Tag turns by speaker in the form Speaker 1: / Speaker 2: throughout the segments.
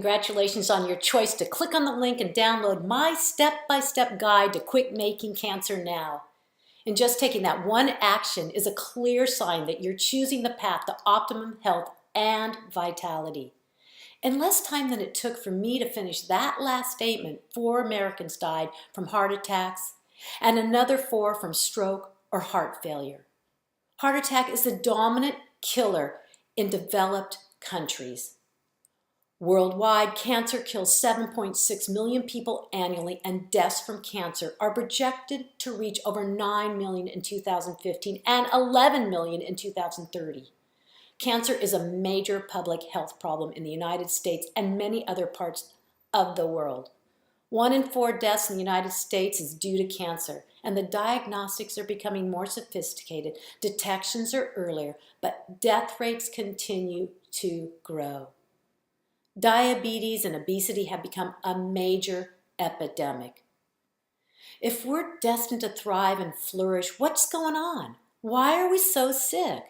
Speaker 1: Congratulations on your choice to click on the link and download my step-by-step guide to quit making cancer now. And just taking that one action is a clear sign that you're choosing the path to optimum health and vitality. In less time than it took for me to finish that last statement, 4 Americans died from heart attacks and another 4 from stroke or heart failure. Heart attack is the dominant killer in developed countries. Worldwide, cancer kills 7.6 million people annually, and deaths from cancer are projected to reach over 9 million in 2015 and 11 million in 2030. Cancer is a major public health problem in the United States and many other parts of the world. 1 in 4 deaths in the United States is due to cancer, and the diagnostics are becoming more sophisticated, detections are earlier, but death rates continue to grow. Diabetes and obesity have become a major epidemic. If we're destined to thrive and flourish, what's going on? Why are we so sick?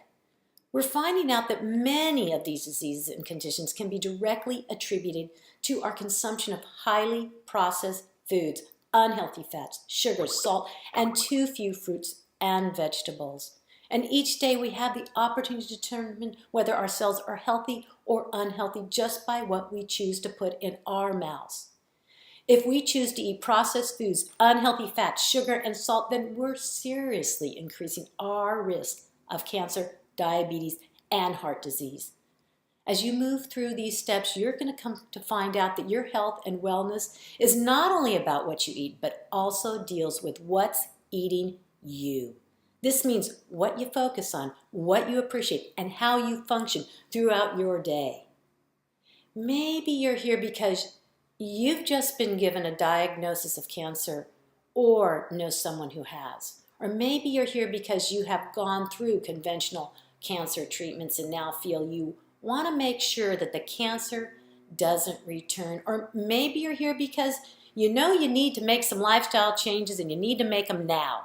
Speaker 1: We're finding out that many of these diseases and conditions can be directly attributed to our consumption of highly processed foods, unhealthy fats, sugars, salt, and too few fruits and vegetables. And each day we have the opportunity to determine whether our cells are healthy or unhealthy just by what we choose to put in our mouths. If we choose to eat processed foods, unhealthy fats, sugar, and salt, then we're seriously increasing our risk of cancer, diabetes, and heart disease. As you move through these steps, you're going to come to find out that your health and wellness is not only about what you eat, but also deals with what's eating you. This means what you focus on, what you appreciate, and how you function throughout your day. Maybe you're here because you've just been given a diagnosis of cancer or know someone who has. Or maybe you're here because you have gone through conventional cancer treatments and now feel you want to make sure that the cancer doesn't return. Or maybe you're here because you know you need to make some lifestyle changes and you need to make them now.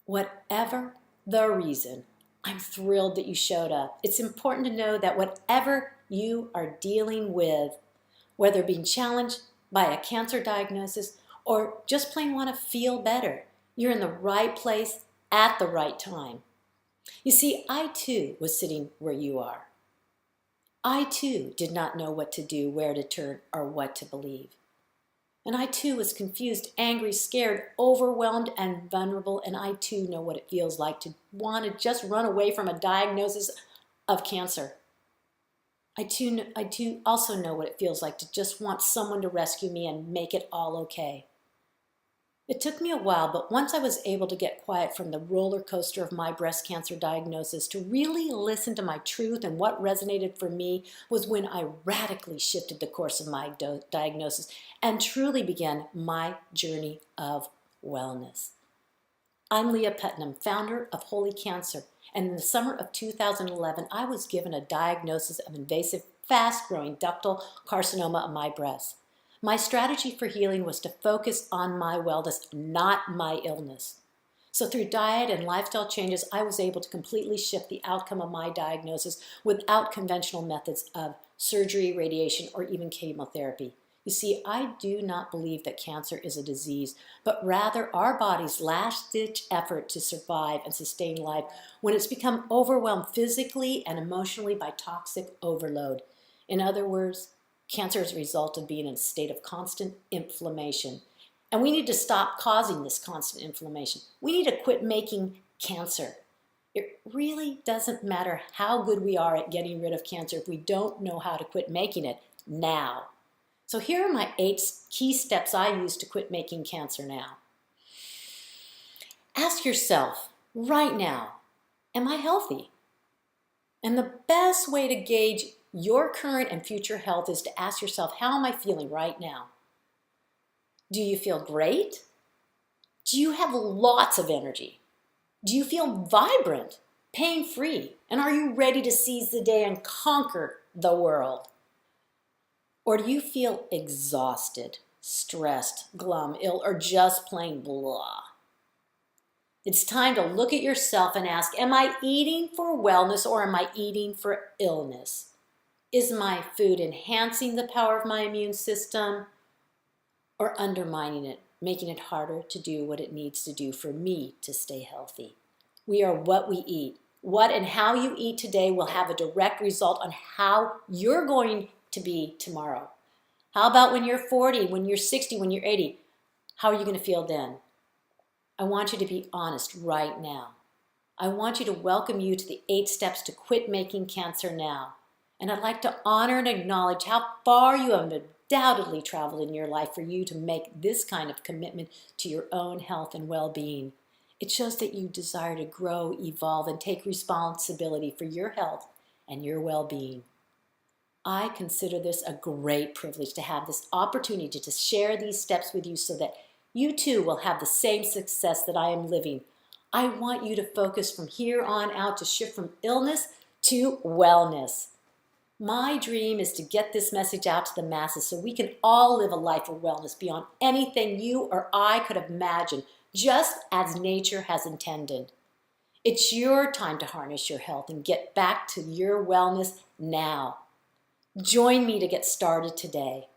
Speaker 1: Whatever the reason, I'm thrilled that you showed up. It's important to know that whatever you are dealing with, whether being challenged by a cancer diagnosis or just plain want to feel better, you're in the right place at the right time. You see, I too was sitting where you are. I too did not know what to do, where to turn, or what to believe. And I too was confused, angry, scared, overwhelmed, and vulnerable, and I too know what it feels like to want to just run away from a diagnosis of cancer. I too also know what it feels like to just want someone to rescue me and make it all okay. It took me a while, but once I was able to get quiet from the roller coaster of my breast cancer diagnosis to really listen to my truth and what resonated for me was when I radically shifted the course of my diagnosis and truly began my journey of wellness. I'm Leah Putnam, founder of Holy Cancer, and in the summer of 2011, I was given a diagnosis of invasive, fast-growing ductal carcinoma of my breast. My strategy for healing was to focus on my wellness, not my illness. So through diet and lifestyle changes, I was able to completely shift the outcome of my diagnosis without conventional methods of surgery, radiation, or even chemotherapy. You see, I do not believe that cancer is a disease, but rather our body's last-ditch effort to survive and sustain life when it's become overwhelmed physically and emotionally by toxic overload. In other words, cancer is a result of being in a state of constant inflammation. And we need to stop causing this constant inflammation. We need to quit making cancer. It really doesn't matter how good we are at getting rid of cancer if we don't know how to quit making it now. So here are my 8 key steps I use to quit making cancer now. Ask yourself right now, am I healthy? And the best way to gauge your current and future health is to ask yourself, how am I feeling right now? Do you feel great? Do you have lots of energy? Do you feel vibrant, pain-free? And are you ready to seize the day and conquer the world? Or do you feel exhausted, stressed, glum, ill, or just plain blah? It's time to look at yourself and ask, am I eating for wellness or am I eating for illness? Is my food enhancing the power of my immune system or undermining it, making it harder to do what it needs to do for me to stay healthy? We are what we eat. What and how you eat today will have a direct result on how you're going to be tomorrow. How about when you're 40, when you're 60, when you're 80? How are you going to feel then? I want you to be honest right now. I want you to welcome you to the 8 steps to quit making cancer now. And I'd like to honor and acknowledge how far you have undoubtedly traveled in your life for you to make this kind of commitment to your own health and well-being. It shows that you desire to grow, evolve, and take responsibility for your health and your well-being. I consider this a great privilege to have this opportunity to share these steps with you so that you too will have the same success that I am living. I want you to focus from here on out to shift from illness to wellness. My dream is to get this message out to the masses so we can all live a life of wellness beyond anything you or I could have imagined, just as nature has intended. It's your time to harness your health and get back to your wellness now. Join me to get started today.